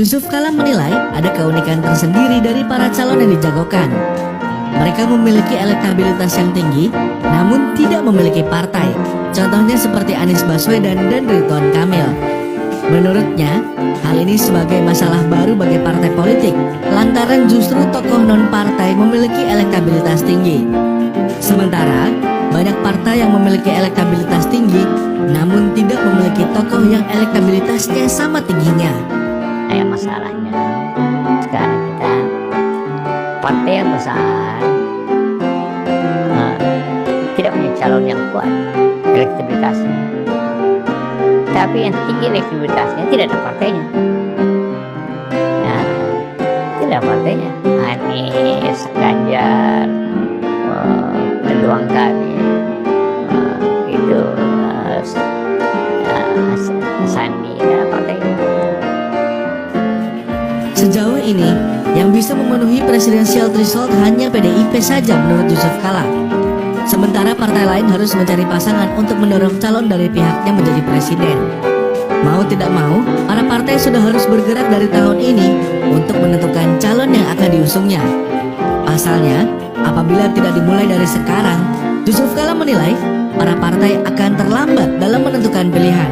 Yusuf Kala menilai ada keunikan tersendiri dari para calon yang dijagokan. Mereka memiliki elektabilitas yang tinggi, namun tidak memiliki partai. Contohnya seperti Anies Baswedan dan Ridwan Kamil. Menurutnya, hal ini sebagai masalah baru bagi partai politik, lantaran justru tokoh non-partai memiliki elektabilitas tinggi. Sementara, banyak partai yang memiliki elektabilitas tinggi, namun tidak memiliki tokoh yang elektabilitasnya sama tingginya. Masalahnya sekarang kita partai yang besar tidak punya calon yang kuat elektabilitasnya, tapi yang tinggi elektabilitasnya tidak ada partainya. Tidak ada partainya. Anies, Ganjar, Ridwan Kamil, itu Sandi, tidak ada partainya. Sejauh ini, yang bisa memenuhi presidensial threshold hanya PDIP saja menurut Yusuf Kala. Sementara partai lain harus mencari pasangan untuk mendorong calon dari pihaknya menjadi presiden. Mau tidak mau, para partai sudah harus bergerak dari tahun ini untuk menentukan calon yang akan diusungnya. Pasalnya, apabila tidak dimulai dari sekarang, Yusuf Kala menilai para partai akan terlambat dalam menentukan pilihan.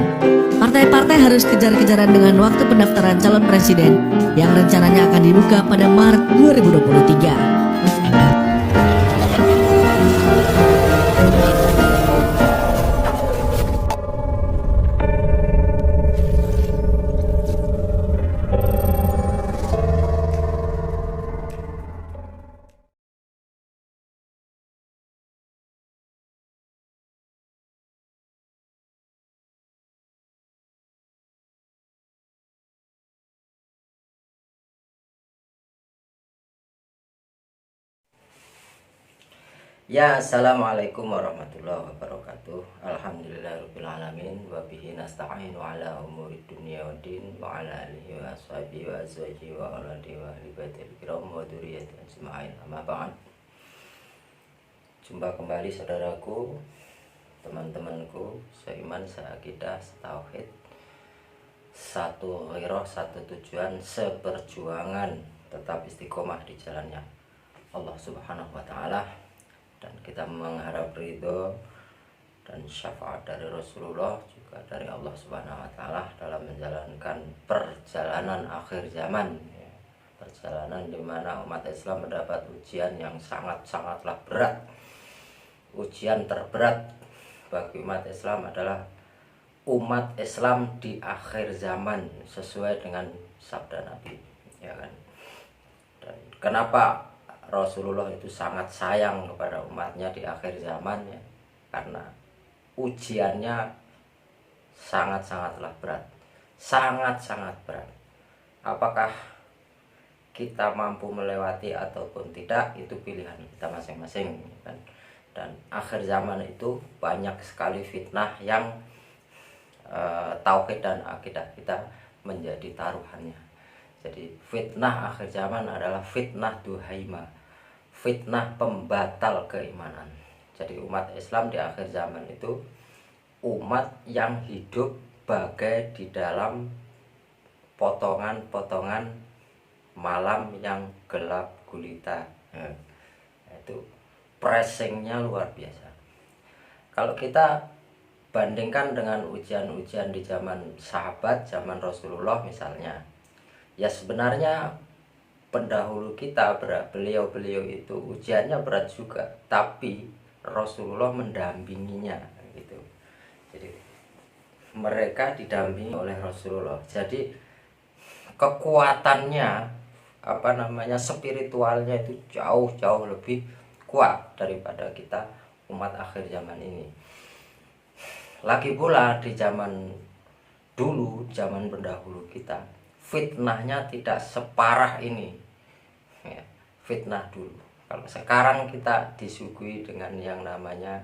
Partai-partai harus kejar-kejaran dengan waktu pendaftaran calon presiden yang rencananya akan dibuka pada Maret 2023. Ya, assalamualaikum warahmatullahi wabarakatuh. Alhamdulillahirrabbilalamin. Wabihi nasta'inu ala umuri dunia wa din. Wa ala alihi wa ashabihi wa azwajihi wa aladihi wa ahlibatil kiram wa duriyati ajma'in. Amma ba'd. Jumpa kembali saudaraku, teman-temanku, seiman, seakidah, setauhid, satu ghairah, satu tujuan, seperjuangan, tetap istiqomah di jalannya Allah Subhanahu wa Ta'ala. Dan kita mengharap ridho dan syafaat dari Rasulullah, juga dari Allah Subhanahu wa Ta'ala dalam menjalankan perjalanan akhir zaman, perjalanan di mana umat Islam mendapat ujian yang sangat-sangatlah berat. Ujian terberat bagi umat Islam adalah umat Islam di akhir zaman, sesuai dengan sabda Nabi, ya kan. Dan kenapa Rasulullah itu sangat sayang kepada umatnya di akhir zaman, ya? Karena ujiannya sangat-sangatlah berat, sangat-sangat berat. Apakah kita mampu melewati ataupun tidak, itu pilihan kita masing-masing, kan? Dan akhir zaman itu banyak sekali fitnah yang tauhid dan akidah kita menjadi taruhannya. Jadi fitnah akhir zaman adalah fitnah duhaima, fitnah pembatal keimanan. Jadi umat Islam di akhir zaman itu umat yang hidup bagai di dalam potongan-potongan malam yang gelap gulita. Itu pressingnya luar biasa. Kalau kita bandingkan dengan ujian-ujian di zaman sahabat, zaman Rasulullah misalnya, ya sebenarnya pendahulu kita, beliau-beliau itu ujiannya berat juga, tapi Rasulullah mendampinginya, gitu. Jadi mereka didampingi oleh Rasulullah. Jadi kekuatannya, spiritualnya itu jauh-jauh lebih kuat daripada kita umat akhir zaman ini. Lagi pula di zaman dulu, zaman pendahulu kita, fitnahnya tidak separah ini, ya, fitnah dulu. Kalau sekarang kita disuguhi dengan yang namanya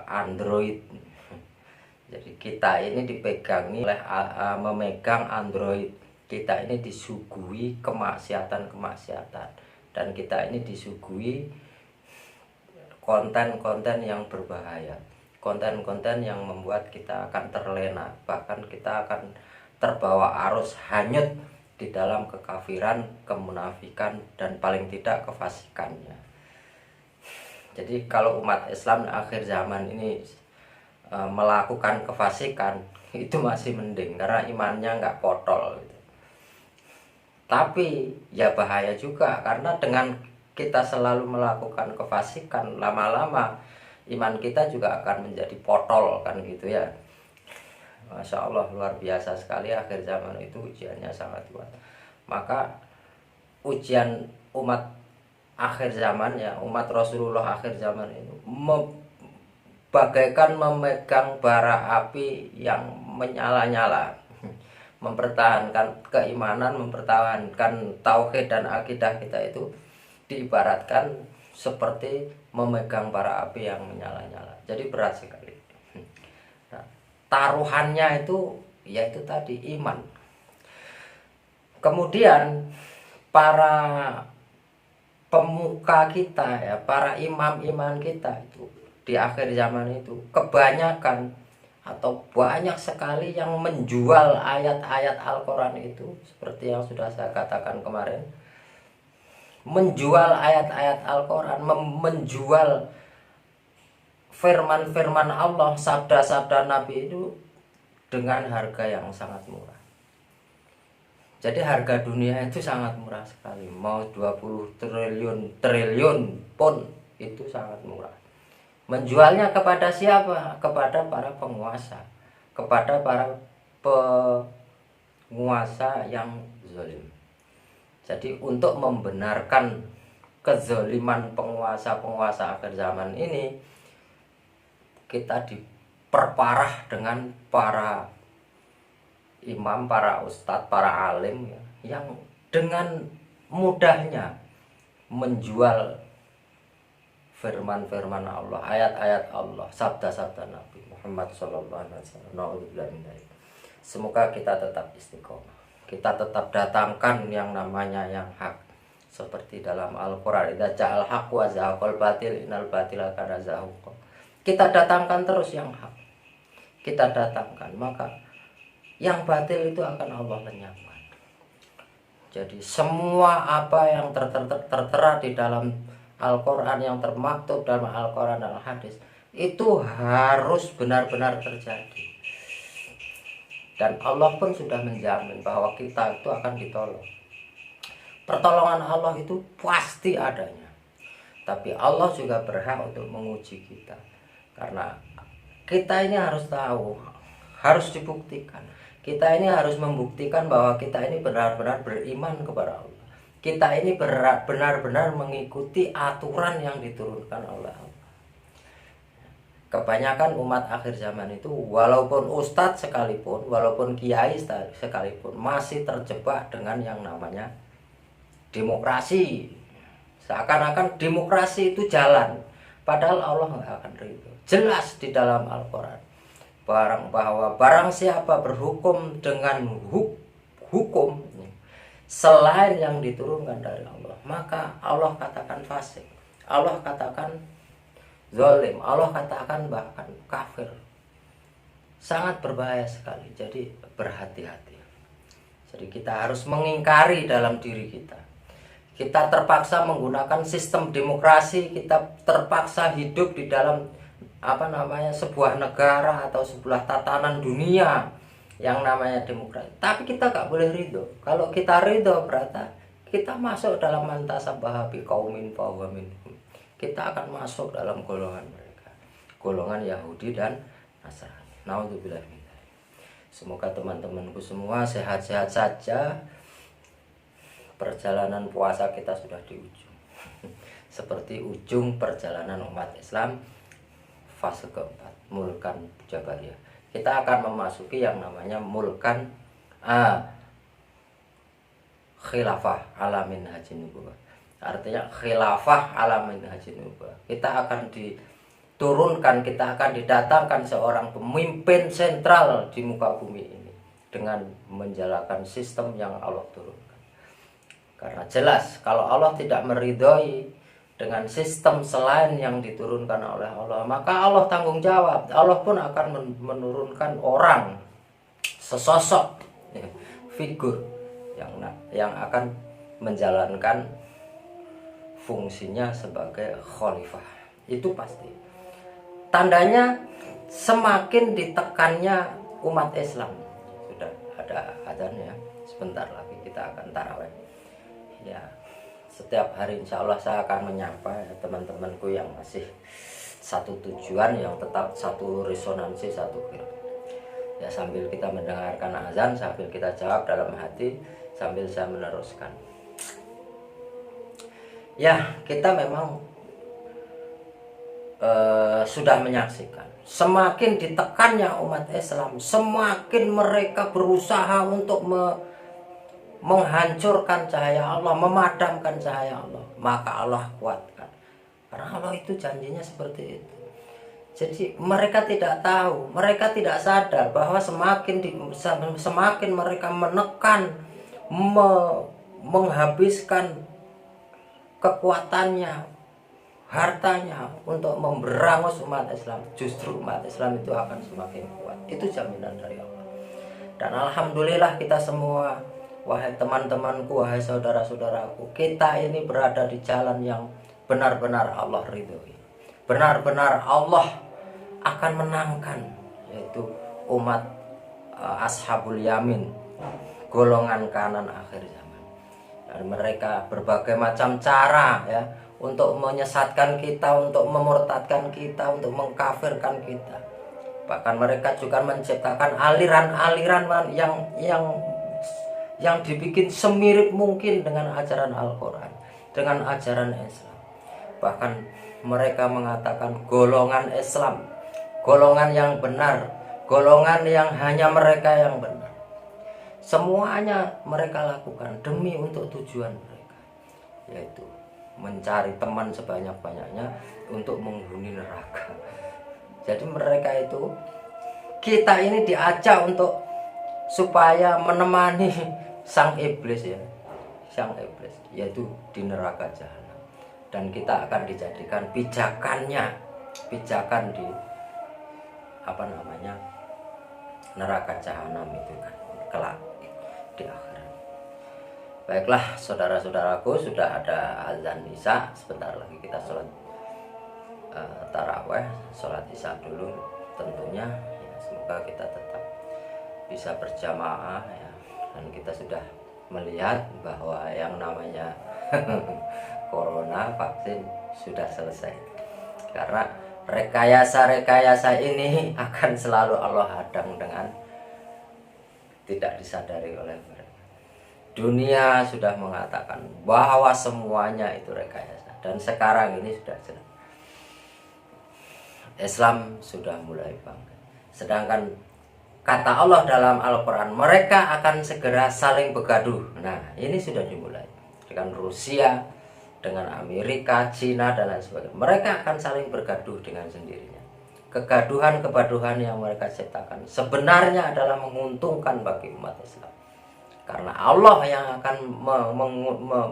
Android. Jadi kita ini dipegangi oleh memegang Android. Kita ini disuguhi kemaksiatan-kemaksiatan, dan kita ini disuguhi konten-konten yang berbahaya, konten-konten yang membuat kita akan terlena, bahkan kita akan terbawa arus hanyut di dalam kekafiran, kemunafikan, dan paling tidak kefasikannya. Jadi kalau umat Islam akhir zaman ini melakukan kefasikan, itu masih mending karena imannya nggak potol gitu. Tapi ya bahaya juga, karena dengan kita selalu melakukan kefasikan, lama-lama iman kita juga akan menjadi potol kan gitu ya. Masya Allah, luar biasa sekali akhir zaman itu ujiannya sangat kuat. Maka ujian umat akhir zaman ya, umat Rasulullah akhir zaman itu bagaikan memegang bara api yang menyala-nyala, mempertahankan keimanan, mempertahankan tauhid dan akidah kita itu diibaratkan seperti memegang bara api yang menyala-nyala. Jadi berat sekali. Nah, taruhannya itu yaitu tadi iman. Kemudian para pemuka kita ya, para imam-imam kita itu di akhir zaman itu kebanyakan atau banyak sekali yang menjual ayat-ayat Al-Quran itu, seperti yang sudah saya katakan kemarin, menjual ayat-ayat Al-Quran, menjual firman-firman Allah, sabda-sabda Nabi itu dengan harga yang sangat murah. Jadi harga dunia itu sangat murah sekali, mau 20 triliun pun itu sangat murah. Menjualnya kepada siapa? Kepada para penguasa, kepada para penguasa yang zalim. Jadi untuk membenarkan kezaliman penguasa-penguasa akhir zaman ini, kita diperparah dengan para imam, para ustadz, para alim ya, yang dengan mudahnya menjual firman-firman Allah, ayat-ayat Allah, sabda-sabda Nabi Muhammad SAW. Semoga kita tetap istiqomah, kita tetap datangkan yang namanya yang hak, seperti dalam Al-Quran, idza ja'al haq wa zahaqal batil innal batila kana zahuqa. Kita datangkan terus yang hak, kita datangkan, maka yang batil itu akan Allah lenyapkan. Jadi semua apa yang tertera di dalam Al-Quran, yang termaktub dalam Al-Quran dan Al-Hadis, itu harus benar-benar terjadi. Dan Allah pun sudah menjamin bahwa kita itu akan ditolong. Pertolongan Allah itu pasti adanya. Tapi Allah juga berhak untuk menguji kita. Karena kita ini harus tahu, harus dibuktikan. Kita ini harus membuktikan bahwa kita ini benar-benar beriman kepada Allah. Kita ini benar-benar mengikuti aturan yang diturunkan oleh Allah. Kebanyakan umat akhir zaman itu, walaupun ustadz sekalipun, walaupun kiai sekalipun, masih terjebak dengan yang namanya demokrasi. Seakan-akan demokrasi itu jalan, padahal Allah nggak akan ridho. Jelas di dalam Al-Quran bahwa barang siapa berhukum dengan hukum selain yang diturunkan dari Allah, maka Allah katakan fasik, Allah katakan zalim, Allah katakan bahkan kafir. Sangat berbahaya sekali. Jadi berhati-hati. Jadi kita harus mengingkari dalam diri kita. Kita terpaksa menggunakan sistem demokrasi, kita terpaksa hidup di dalam sebuah negara atau sebuah tatanan dunia yang namanya demokrasi. Tapi kita gak boleh ridho. Kalau kita ridho berarti kita masuk dalam mantasabbaha biqaumin fahuwa minhum. Kita akan masuk dalam golongan mereka, golongan Yahudi dan Nasrani. Naudzubillah. Semoga teman-temanku semua sehat-sehat saja. Perjalanan puasa kita sudah di ujung. Seperti ujung perjalanan umat Islam fase keempat, mulkan jabariyah. Kita akan memasuki yang namanya mulkan khilafah ala minhajin nubuwah. Artinya khilafah ala minhajin nubuwah. Kita akan diturunkan, kita akan didatangkan seorang pemimpin sentral di muka bumi ini dengan menjalankan sistem yang Allah turunkan. Karena jelas kalau Allah tidak meridhoi dengan sistem selain yang diturunkan oleh Allah, maka Allah tanggung jawab. Allah pun akan menurunkan orang, sesosok figur yang akan menjalankan fungsinya sebagai khalifah. Itu pasti. Tandanya semakin ditekannya umat Islam. Sudah ada adzannya, sebentar lagi kita akan tarawih. Ya, setiap hari insya Allah saya akan menyapa ya, teman-temanku yang masih satu tujuan, yang tetap satu resonansi, satu kira. Ya, sambil kita mendengarkan azan, sambil kita jawab dalam hati, sambil saya meneruskan. Ya, kita memang sudah menyaksikan semakin ditekannya umat Islam, semakin mereka berusaha untuk menghancurkan cahaya Allah, memadamkan cahaya Allah. Maka Allah kuatkan, karena Allah itu janjinya seperti itu. Jadi mereka tidak tahu, mereka tidak sadar bahwa semakin mereka menekan, menghabiskan kekuatannya, hartanya untuk memberangus umat Islam, justru umat Islam itu akan semakin kuat. Itu jaminan dari Allah. Dan alhamdulillah kita semua, wahai teman-temanku, wahai saudara-saudaraku, kita ini berada di jalan yang benar-benar Allah ridhoi. Benar-benar Allah akan menangkan, yaitu umat ashabul yamin, golongan kanan akhir zaman. Dan mereka berbagai macam cara ya untuk menyesatkan kita, untuk memurtadkan kita, untuk mengkafirkan kita. Bahkan mereka juga menciptakan aliran-aliran yang dibikin semirip mungkin dengan ajaran Al-Quran, dengan ajaran Islam. Bahkan mereka mengatakan golongan Islam, golongan yang benar, golongan yang hanya mereka yang benar. Semuanya mereka lakukan demi untuk tujuan mereka, yaitu mencari teman sebanyak-banyaknya untuk menghuni neraka. Jadi mereka itu, kita ini diajak untuk supaya menemani sang iblis ya, sang iblis, yaitu di neraka jahanam. Dan kita akan dijadikan pijakan di neraka jahanam itu kan kelak di akhirat. Baiklah saudara-saudaraku, sudah ada azan isya, sebentar lagi kita sholat taraweh, sholat isya dulu tentunya ya, semoga kita tetap bisa berjamaah ya. Dan kita sudah melihat bahwa yang namanya corona, vaksin sudah selesai, karena rekayasa ini akan selalu Allah hadang dengan tidak disadari oleh mereka. Dunia sudah mengatakan bahwa semuanya itu rekayasa, dan sekarang ini sudah jelas Islam sudah mulai bangkit. Sedangkan kata Allah dalam Al-Quran, mereka akan segera saling begaduh. Nah, ini sudah dimulai dengan Rusia, dengan Amerika, Cina, dan lain sebagainya. Mereka akan saling bergaduh dengan sendirinya. Kegaduhan-kegaduhan yang mereka ciptakan sebenarnya adalah menguntungkan bagi umat Islam, karena Allah yang akan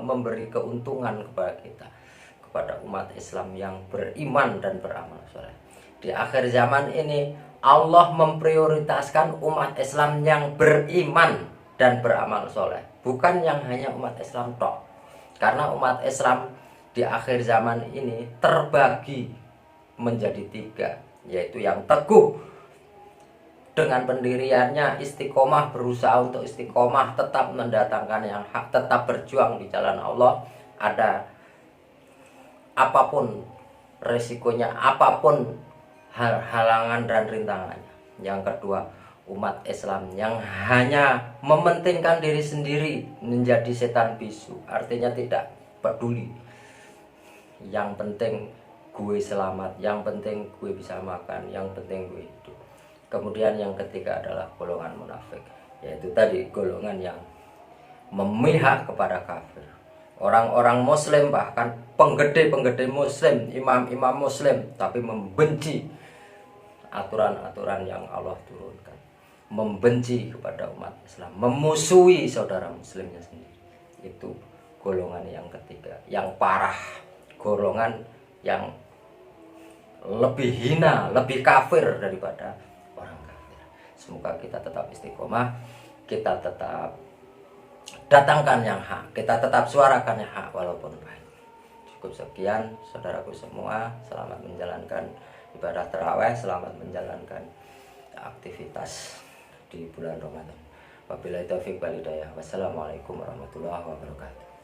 memberi keuntungan kepada kita, kepada umat Islam yang beriman dan beramal soleh. Di akhir zaman ini Allah memprioritaskan umat Islam yang beriman dan beramal soleh, bukan yang hanya umat Islam tok. Karena umat Islam di akhir zaman ini terbagi menjadi 3, yaitu yang teguh dengan pendiriannya, istiqomah, berusaha untuk istiqomah, tetap mendatangkan yang hak, tetap berjuang di jalan Allah, ada apapun resikonya, apapun halangan dan rintangannya. Yang kedua, umat Islam yang hanya mementingkan diri sendiri, menjadi setan bisu, artinya tidak peduli, yang penting gue selamat, yang penting gue bisa makan, yang penting gue hidup. Kemudian yang ketiga adalah golongan munafik, yaitu tadi golongan yang memihak kepada kafir, orang-orang muslim, bahkan penggede-penggede muslim, imam-imam muslim, tapi membenci aturan-aturan yang Allah turunkan, membenci kepada umat Islam, memusuhi saudara muslimnya sendiri. Itu golongan yang ketiga, yang parah, golongan yang lebih hina, lebih kafir daripada orang kafir. Semoga kita tetap istiqomah kita tetap datangkan yang hak, kita tetap suarakan yang hak walaupun pahit. Cukup sekian saudaraku semua, selamat menjalankan ibadah tarawih, selamat menjalankan aktivitas di bulan Ramadan. Wabillahi taufiq wal hidayah. Wassalamualaikum warahmatullahi wabarakatuh.